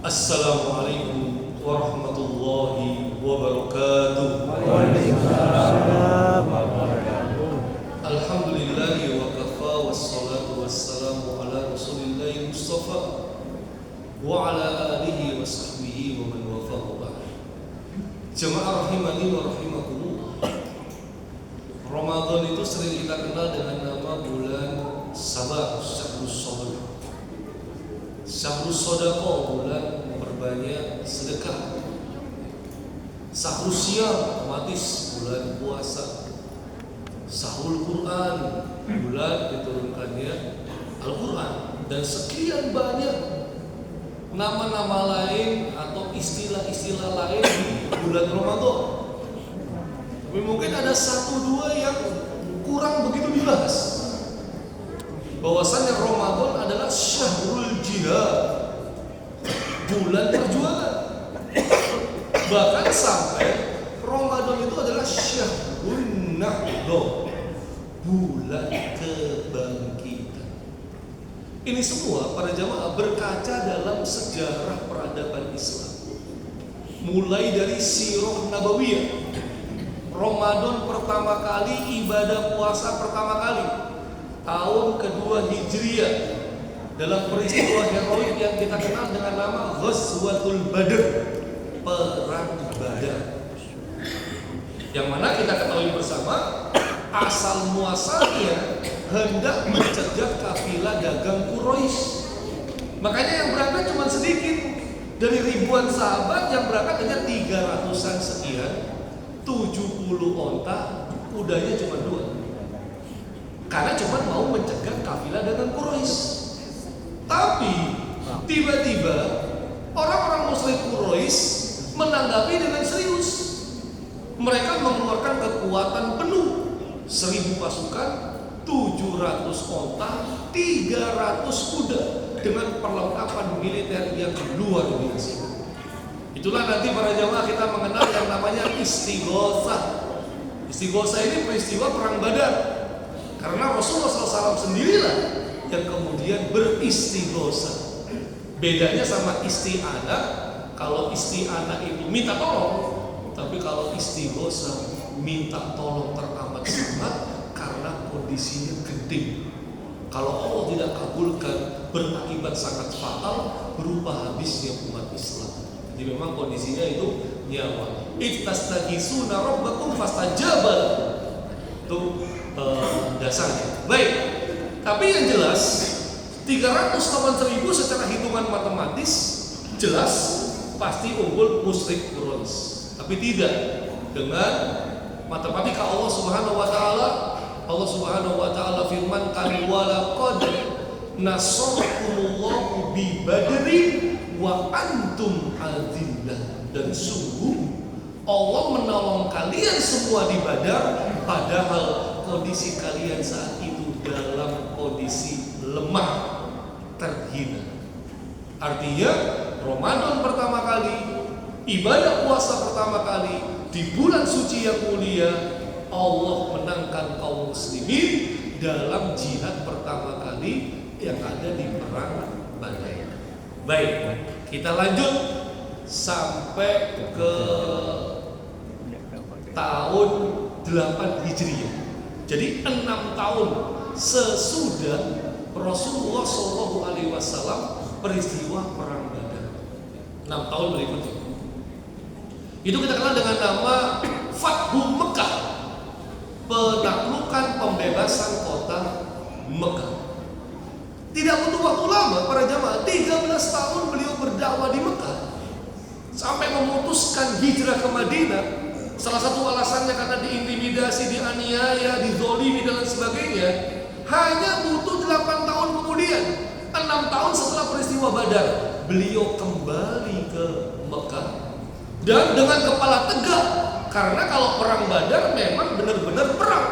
Assalamualaikum warahmatullahi wabarakatuh. Waalaikumsalam warahmatullahi. Alhamdulillahi wa kafa wassalatu wassalamu ala rasulillahi mustafa wa ala alihi wa sahbihi wa man wafahu ba'd. Jemaah rahimani wa rahimakumullah. Ramadan itu sering kita kenal dengan nama bulan Sabar, Syahrus Shadaqah. Syahrus Shadaqah, bulan memperbanyak sedekah. Syahrus Syiyam, otomatis bulan puasa. Syahrul Quran, bulan diturunkannya Al-Quran. Dan sekian banyak nama-nama lain atau istilah-istilah lain di bulan Ramadan. Tapi mungkin ada satu dua yang kurang begitu dibahas. Bahwasannya Ramadan adalah syahrul jihad, bulan perjuangan. Bahkan sampai Ramadan itu adalah syahrul nahdoh, bulan kebangkitan. Ini semua para jamaah berkaca dalam sejarah peradaban Islam. Mulai dari sirah nabawiyah, Ramadan pertama kali, ibadah puasa pertama kali tahun kedua Hijriah, dalam peristiwa heroik yang kita kenal dengan nama Ghazwatul Badr, perang Badar. Yang mana kita ketahui bersama asal muasalnya hendak mencegah kafilah dagang Quraisy. Makanya yang berangkat cuma sedikit. Dari ribuan sahabat yang berangkat hanya 300-an sekian, 70 onta, kudanya cuma 2. Karena cuma mau mencegah kafilah dagang Quraisy. Tapi tiba-tiba orang-orang musyrik Quraisy menanggapi dengan serius. Mereka mengeluarkan kekuatan penuh, 1000 pasukan, 700 onta, 300 kuda dengan perlengkapan militer yang luar biasa. Itulah nanti para jamaah kita mengenal yang namanya istighosah. Istighosah ini peristiwa perang Badar. Karena Rasulullah SAW sendirilah yang kemudian beristighosah. Bedanya sama isti'anah, kalau isti'anah itu minta tolong, tapi kalau istighosah minta tolong teramat sangat karena kondisinya genting. Kalau Allah tidak kabulkan, berakibat sangat fatal berupa habisnya umat Islam. Jadi memang kondisinya itu nyawa. Ittastaghitsuna rabbakum fastajaba lakum. Itu dasarnya. Baik. Tapi yang jelas 300 lawan 1000 secara hitungan matematis jelas pasti unggul musyrik Quraisy. Tapi tidak dengan matematika Allah Subhanahu wa taala. Allah Subhanahu wa taala firmankan walaqad nasarakumullahu bi badrin wa antum adillah. Dan sungguh Allah menolong kalian semua di Badar padahal kondisi kalian saat itu dalam kondisi lemah, terhina. Artinya Ramadan pertama kali, ibadah puasa pertama kali di bulan suci yang mulia, Allah menangkan kaum muslimin dalam jihad pertama kali yang ada di perang Badar. Baik, kita lanjut sampai ke tahun 8 Hijriah. Jadi 6 tahun sesudah Rasulullah SAW peristiwa perang Badar. 6 tahun berikutnya. Itu kita kenal dengan nama Fathu Mekah, penaklukan pembebasan kota Mekah. Tidak butuh waktu lama para jamaah, 13 tahun beliau berdakwah di Mekah sampai memutuskan hijrah ke Madinah. Salah satu alasannya karena diintimidasi, dianiaya, dizolimi dan lain sebagainya. Hanya butuh 8 tahun kemudian, 6 tahun setelah peristiwa Badar, beliau kembali ke Mekah dan dengan kepala tegak. Karena kalau perang Badar memang benar-benar perang,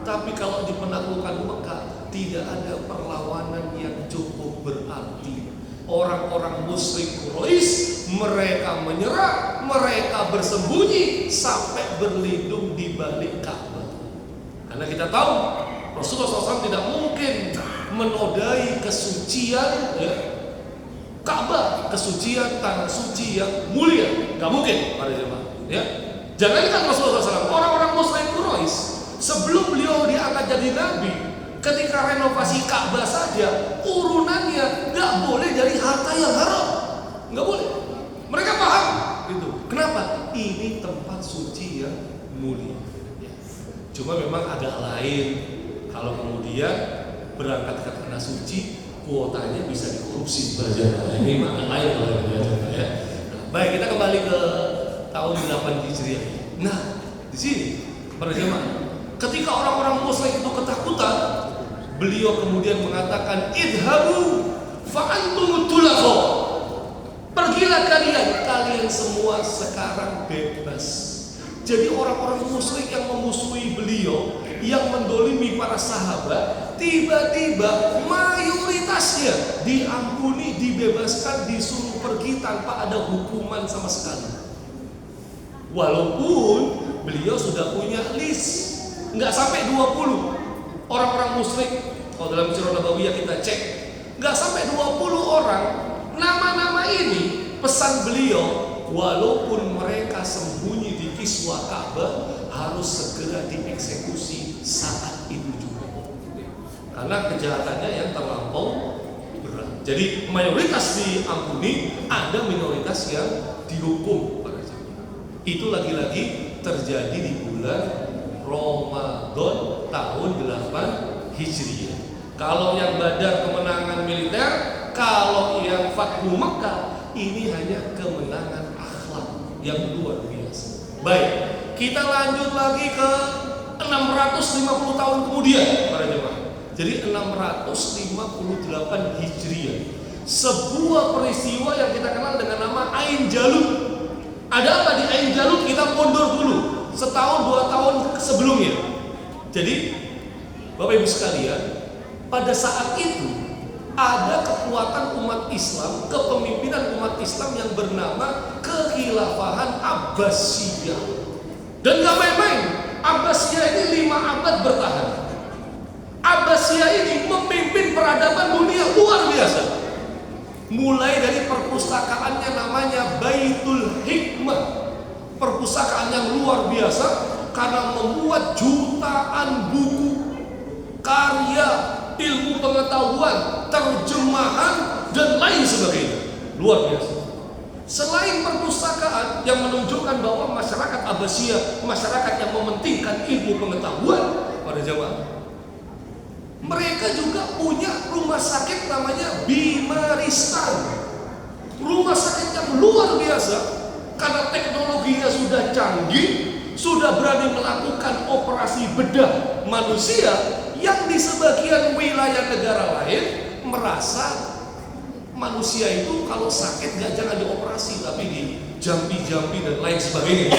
tapi kalau di penaklukan Mekah tidak ada perlawanan yang cukup berarti. Orang-orang musyrik Quraisy mereka menyerah, mereka bersembunyi sampai berlindung di balik Ka'bah. Karena kita tahu Rasulullah SAW tidak mungkin menodai kesucian Ka'bah, kesucian tanah suci yang mulia, nggak mungkin para jemaah. Ya, jangankan Rasulullah SAW, orang-orang Muslim Quraisy sebelum beliau diangkat jadi nabi, ketika renovasi Ka'bah saja, urunannya nggak boleh dari harta yang haram, nggak boleh. Mereka paham itu. Kenapa? Ini tempat suci yang mulia. Ya. Cuma memang agak lain kalau kemudian berangkat ke tanah suci, kuotanya bisa dikorupsi. Ini makna lain ya. Baik, kita kembali ke tahun 8 Hijriah. Nah, di sini para jemaah, ketika orang-orang Muslim itu ketakutan, beliau kemudian mengatakan, idhabu fa'antum tulaqo. Pergilah kalian semua sekarang bebas. Jadi orang-orang musyrik yang memusuhi beliau, yang mendolimi para sahabat, tiba-tiba mayoritasnya diampuni, dibebaskan, disuruh pergi tanpa ada hukuman sama sekali. Walaupun beliau sudah punya list, nggak sampai 20 orang-orang musyrik. Kalau dalam Sirah Nabawiyah kita cek, nggak sampai 20 orang. Nama-nama ini pesan beliau, walaupun mereka sembunyi di kiswah Ka'bah, harus segera dieksekusi saat itu juga, karena kejahatannya yang terlampau berat. Jadi mayoritas diampuni, ada minoritas yang dihukum. Itu lagi-lagi terjadi di bulan Ramadan tahun 8 Hijriah. Kalau yang Badar kemenangan militer, kalau yang Fathu Makkah ini hanya kemenangan akhlak yang luar biasa. Baik, kita lanjut lagi ke 650 tahun kemudian para jemaah. Jadi 658 Hijriah. Sebuah peristiwa yang kita kenal dengan nama Ain Jalut. Ada apa di Ain Jalut? Kita mundur dulu setahun 2 tahun sebelumnya. Jadi Bapak Ibu sekalian, pada saat itu ada kekuatan umat Islam, kepemimpinan umat Islam yang bernama Kekhilafahan Abbasiyah. Dan gak main-main, Abbasiyah ini 5 abad bertahan. Abbasiyah ini memimpin peradaban dunia luar biasa. Mulai dari perpustakaannya namanya Baitul Hikmah, perpustakaan yang luar biasa karena membuat jutaan buku, karya, ilmu pengetahuan, terjemahan, dan lain sebagainya. Luar biasa. Selain perpustakaan yang menunjukkan bahwa masyarakat Abbasiyah, masyarakat yang mementingkan ilmu pengetahuan pada jamaah, mereka juga punya rumah sakit namanya Bimaristan. Rumah sakit yang luar biasa karena teknologinya sudah canggih, sudah berani melakukan operasi bedah manusia yang di sebagian wilayah negara lain merasa manusia itu kalau sakit gak jangan dioperasi tapi dijampi-jampi dan lain sebagainya.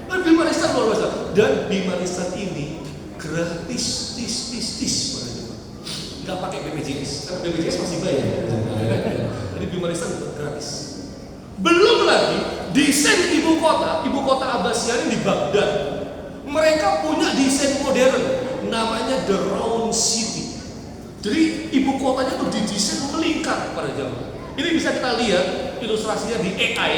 Dan Bimaristan luar biasa. Dan Bimaristan ini gratis, nggak pakai BPJS, karena BPJS masih bayar. Jadi Bimaristan gratis. Belum lagi desain ibu kota Abbasiyah ini di Baghdad. Mereka punya desain modern, namanya The Round City. Jadi ibu kotanya tuh didesain melingkar pada jamaah. Ini bisa kita lihat ilustrasinya di AI.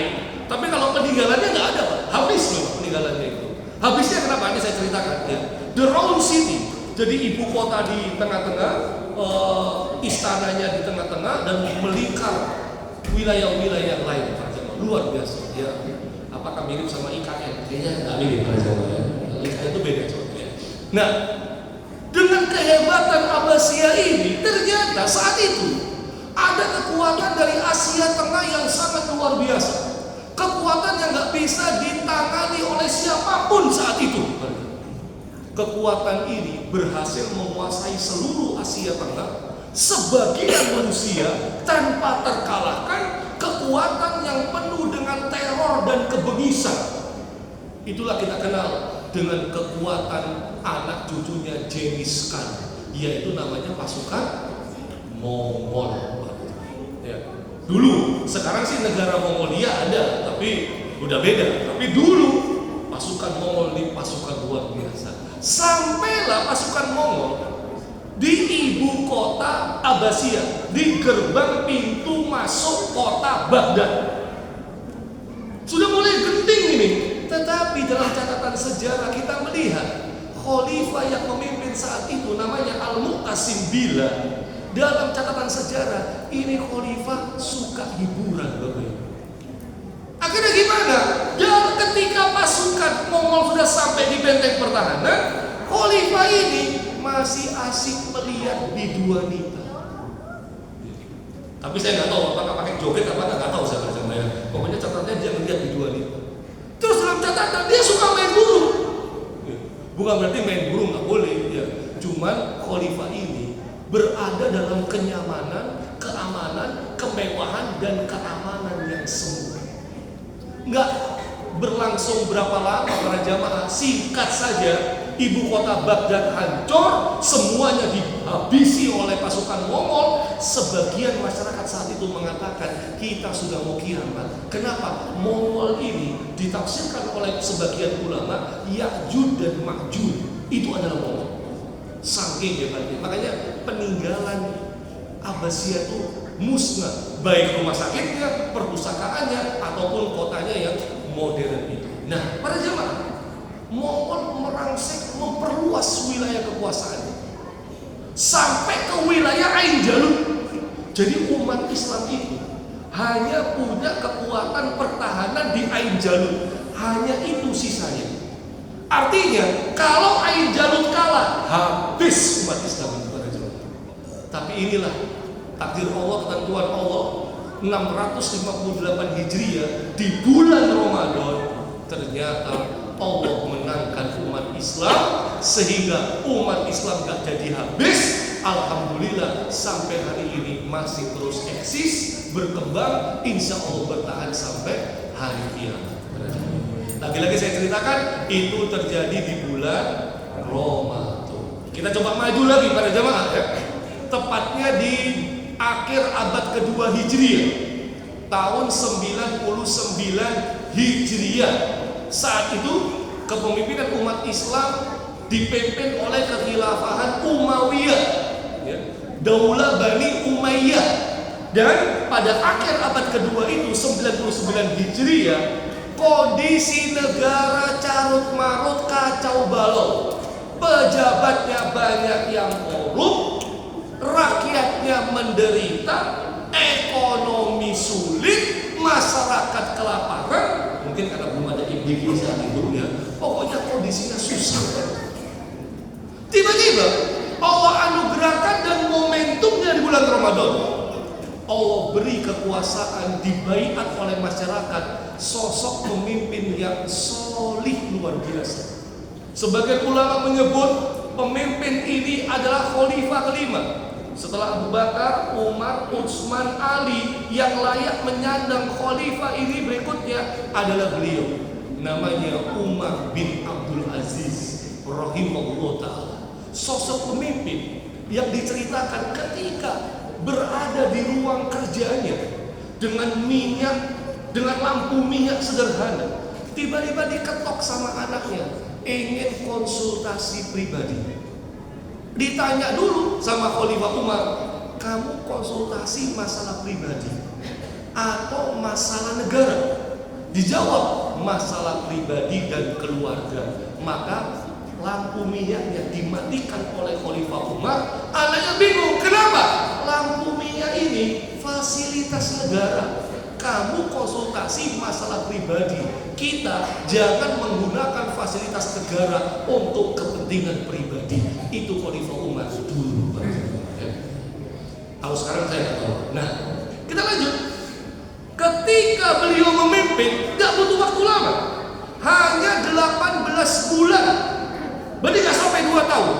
Tapi kalau peninggalannya nggak ada, Pak. Habis loh peninggalannya itu. Habisnya kenapa? Ini saya ceritakan ya. The Round City. Jadi ibu kota di tengah-tengah, istananya di tengah-tengah, dan melingkar wilayah-wilayah yang lain. Luar biasa. Ya. Apakah mirip sama IKN? Kayaknya nggak mirip. IKN itu beda contohnya. Nah, dengan kehebatan Abbasiyah ini, ternyata saat itu ada kekuatan dari Asia Tengah yang sangat luar biasa. Kekuatan yang nggak bisa ditangani oleh siapapun saat itu. Kekuatan ini berhasil menguasai seluruh Asia Tengah. Sebagian manusia tanpa terkalahkan, kekuatan yang penuh dengan teror dan kebengisan. Itulah kita kenal dengan kekuatan anak cucunya Genghis Khan, yaitu namanya pasukan Mongol. Ya. Dulu, sekarang sih negara Mongolia ada, tapi udah beda. Tapi dulu pasukan Mongol ini pasukan luar biasa. Sampailah pasukan Mongol di ibu kota Abbasiyah. di gerbang pintu masuk kota Baghdad. Sudah mulai genting ini. Tetapi dalam catatan sejarah kita melihat khalifah yang memimpin saat itu namanya Al-Mu'tasim Billah. Dalam catatan sejarah ini khalifah suka hiburan, Bapak Ibu. Akhirnya gimana? Dan ketika pasukan Mongol sudah sampai di benteng pertahanan, khalifah ini masih asik melihat biduanita. Tapi saya nggak tahu apakah pakai joget apa nggak tahu saya. Pokoknya catatannya dia melihat biduanita. Terus dalam catatan dia suka main burung. Bukan berarti main burung nggak boleh, ya. Cuman khalifah ini berada dalam kenyamanan, keamanan, kemewahan dan keamanan yang semu. Nggak berlangsung berapa lama para jamaah, singkat saja ibu kota Baghdad hancur, semuanya dihabisi oleh pasukan Mongol. Sebagian masyarakat saat itu mengatakan kita sudah mau kiamat. Kenapa? Mongol ini ditafsirkan oleh sebagian ulama Ya'juj dan Ma'juj itu adalah Mongol. Saking hebatnya, makanya peninggalan Abbasiyah itu musnah, baik rumah sakitnya, perpustakaannya, ataupun kotanya yang modern itu. Nah, para jemaah, Mongol merangsek memperluas wilayah kekuasaannya sampai ke wilayah Ain Jalut. Jadi umat Islam itu hanya punya kekuatan pertahanan di Ain Jalut, hanya itu sisanya. Artinya kalau Ain Jalut kalah, habis umat Islam itu, para jemaah. Tapi inilah takdir Allah, ketentuan Allah. 658 Hijriah di bulan Ramadan, ternyata Allah menangkan umat Islam sehingga umat Islam gak jadi habis. Alhamdulillah sampai hari ini masih terus eksis, berkembang, insya Allah bertahan sampai hari kiamat. Lagi-lagi saya ceritakan itu terjadi di bulan Ramadan. Kita coba maju lagi para jamaah, ya. Tepatnya di akhir abad kedua Hijriah, tahun 99 Hijriah. Saat itu kepemimpinan umat Islam dipimpin oleh kekhilafahan Umayyah, ya, Daulah Bani Umayyah. Dan pada akhir abad kedua itu 99 Hijriah, kondisi negara carut marut, kacau balau. Pejabatnya banyak yang korup, rakyatnya menderita, ekonomi sulit, masyarakat kelaparan. Mungkin karena belum ada IBG saat itu, ya. Pokoknya kondisinya susah. Tiba-tiba Allah anugerahkan dan momentumnya di bulan Ramadan, Allah beri kekuasaan, dibaiat oleh masyarakat sosok pemimpin yang solih luar biasa. Sebagian ulama menyebut pemimpin ini adalah khalifah kelima. Setelah Abu Bakar, Umar, Utsman, Ali, yang layak menyandang khalifah ini berikutnya adalah beliau. Namanya Umar bin Abdul Aziz rahimahullah ta'ala. Sosok pemimpin yang diceritakan ketika berada di ruang kerjanya dengan minyak, dengan lampu minyak sederhana, tiba-tiba diketok sama anaknya, ingin konsultasi pribadi. Ditanya dulu sama Khalifah Umar, kamu konsultasi masalah pribadi atau masalah negara? Dijawab, masalah pribadi dan keluarga. Maka lampu minyaknya dimatikan oleh Khalifah Umar. Anaknya bingung, kenapa? Lampu minyak ini fasilitas negara, kamu konsultasi masalah pribadi. Kita jangan menggunakan fasilitas negara untuk kepentingan pribadi. Itu Khalifah Umar dulu. Kalau sekarang saya nggak tahu. Nah, kita lanjut. Ketika beliau memimpin, nggak butuh waktu lama, hanya 18 bulan. Berarti nggak sampai 2 tahun.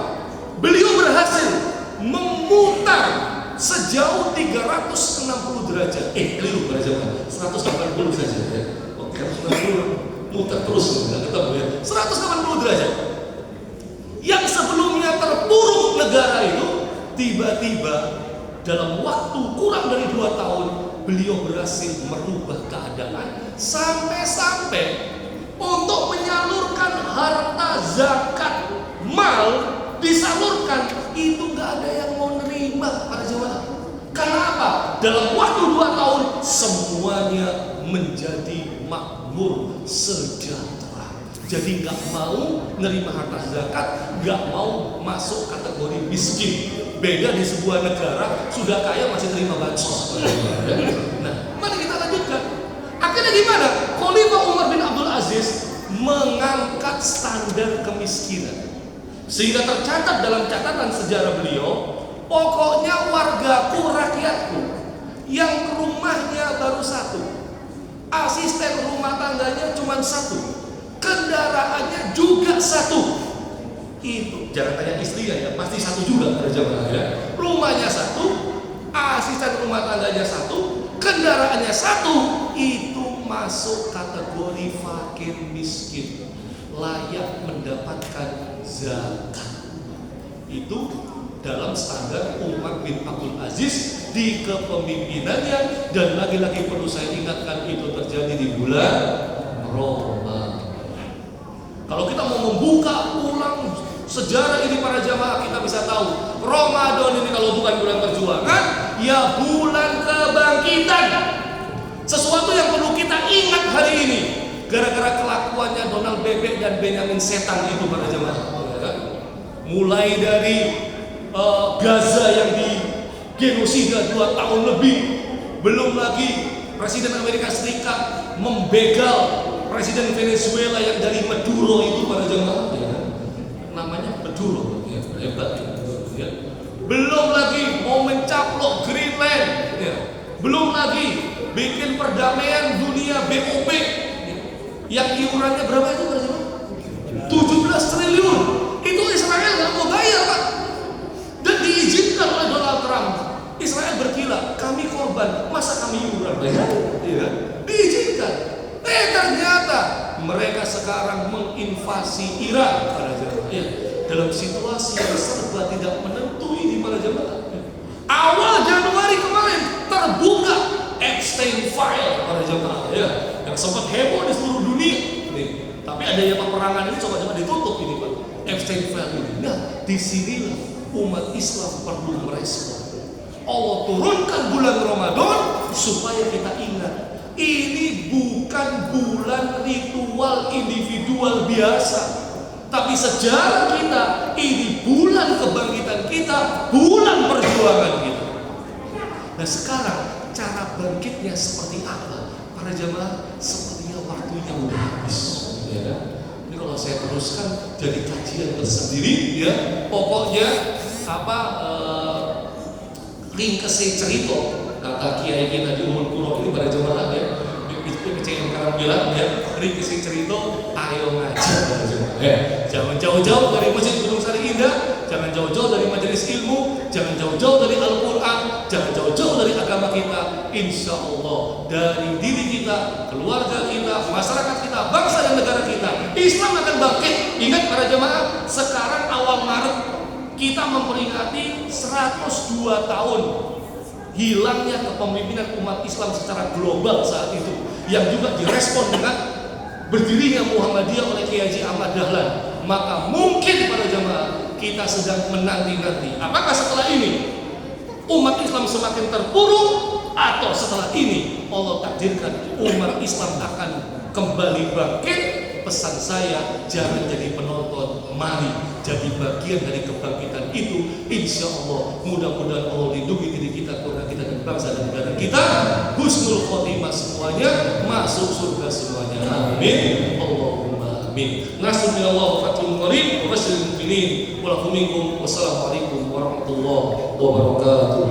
Beliau berhasil memutar sejauh 360 derajat. Keliru derajat, 180 saja. Ya. Oke, 180 muter terus, nggak ketemu ya. 180 derajat. Yang sebelumnya terpuruk negara itu, tiba-tiba dalam waktu kurang dari 2 tahun, beliau berhasil merubah keadaan sampai-sampai untuk menyalurkan harta zakat mal disalurkan itu nggak ada yang mau nerima para jemaah. Karena apa? Dalam waktu 2 tahun semuanya menjadi makmur, sejahtera. Jadi nggak mau nerima harta zakat, nggak mau masuk kategori miskin. Beda di sebuah negara sudah kaya masih terima bansos. Nah, mari kita lanjutkan. Akhirnya gimana? Khalifah Umar bin Abdul Aziz mengangkat standar kemiskinan, sehingga tercatat dalam catatan sejarah beliau, pokoknya wargaku, rakyatku yang rumahnya baru 1, asisten rumah tangganya cuma 1, kendaraannya juga 1. Itu jangan tanya istrinya ya, pasti 1 juga pada jamaah ya. Rumahnya 1, asisten rumah tangganya 1, kendaraannya 1, itu masuk kategori fakir miskin, layak mendapatkan zakat. Itu dalam standar Umar bin Abdul Aziz di kepemimpinannya, dan lagi-lagi perlu saya ingatkan itu terjadi di bulan Ramadan. Kalau kita mau membuka ulang sejarah ini para jamaah, kita bisa tahu Ramadan ini kalau bukan bulan perjuangan, ya bulan kebangkitan. Sesuatu yang perlu kita ingat hari ini, gara-gara kelakuannya Donald Bebek dan Benyamin Setan itu para jamaah. Mulai dari Gaza yang digenosida 2 tahun lebih, belum lagi Presiden Amerika Serikat membegal Presiden Venezuela yang dari Maduro itu para jemaah, ya, namanya Maduro, ya, hebat, ya. Belum lagi mau mencaplok Greenland, ya. Belum lagi bikin perdamaian dunia BOP, ya, yang iurannya berapa itu para jemaah? 17 triliun. Itu Israel nggak mau bayar, Pak, dan diizinkan oleh Donald Trump. Israel berkilah, kami korban, masa kami iuran bayar? Ya, diizinkan. Ternyata mereka sekarang menginvasi Iran para jemaah, ya, dalam situasi yang serba tidak menentu ini para jemaah. Awal Januari kemarin terbuka Epstein file para jemaah, ya, yang sempat heboh di seluruh dunia. Nih, tapi adanya peperangan ini coba-coba ditutup ini, Pak, Epstein file ini. Nah, disinilah umat Islam perlu merespon. Allah turunkan bulan Ramadan supaya kita ingat, ini bukan bulan ritual individual biasa, tapi sejarah kita, ini bulan kebangkitan kita, bulan perjuangan kita. Nah, sekarang cara bangkitnya seperti apa? Para jamaah, sepertinya waktunya udah habis, ya kan? Ini kalau saya teruskan jadi kajian tersendiri, ya. Pokoknya apa, ringkesi cerita kata kiai kita di Umul Qura ini para jemaah, ya. Yang sekarang bilang, ya, ringkesi cerita ayo ngaji para jemaah, ya. Jangan jauh-jauh dari Masjid Gunung Sari Indah, jangan jauh-jauh dari majelis ilmu, jangan jauh-jauh dari Al-Quran, jangan jauh-jauh dari agama kita. Insya Allah dari diri kita, keluarga kita, masyarakat kita, bangsa dan negara kita, Islam akan bangkit. Ingat para jemaah, sekarang awal Maret kita memperingati 102 tahun hilangnya kepemimpinan umat Islam secara global saat itu, yang juga direspon dengan berdirinya Muhammadiyah oleh Kiai Haji Ahmad Dahlan. Maka mungkin para jamaah kita sedang menanti-nanti, apakah setelah ini umat Islam semakin terpuruk, atau setelah ini Allah takdirkan umat Islam akan kembali bangkit. Pesan saya, jangan jadi penonton, mari jadi bagian dari kebangkitan itu. Insya Allah, mudah-mudahan Allah lindungi diri kita, keluarga kita, dan bangsa dan negara kita. Husnul khotimah semuanya, masuk surga semuanya. Amin. Allahumma amin. Nasrullah wa fathul qarib wa basyiril mu'minin wa lakum minkum. Wassalamualaikum warahmatullahi wabarakatuh.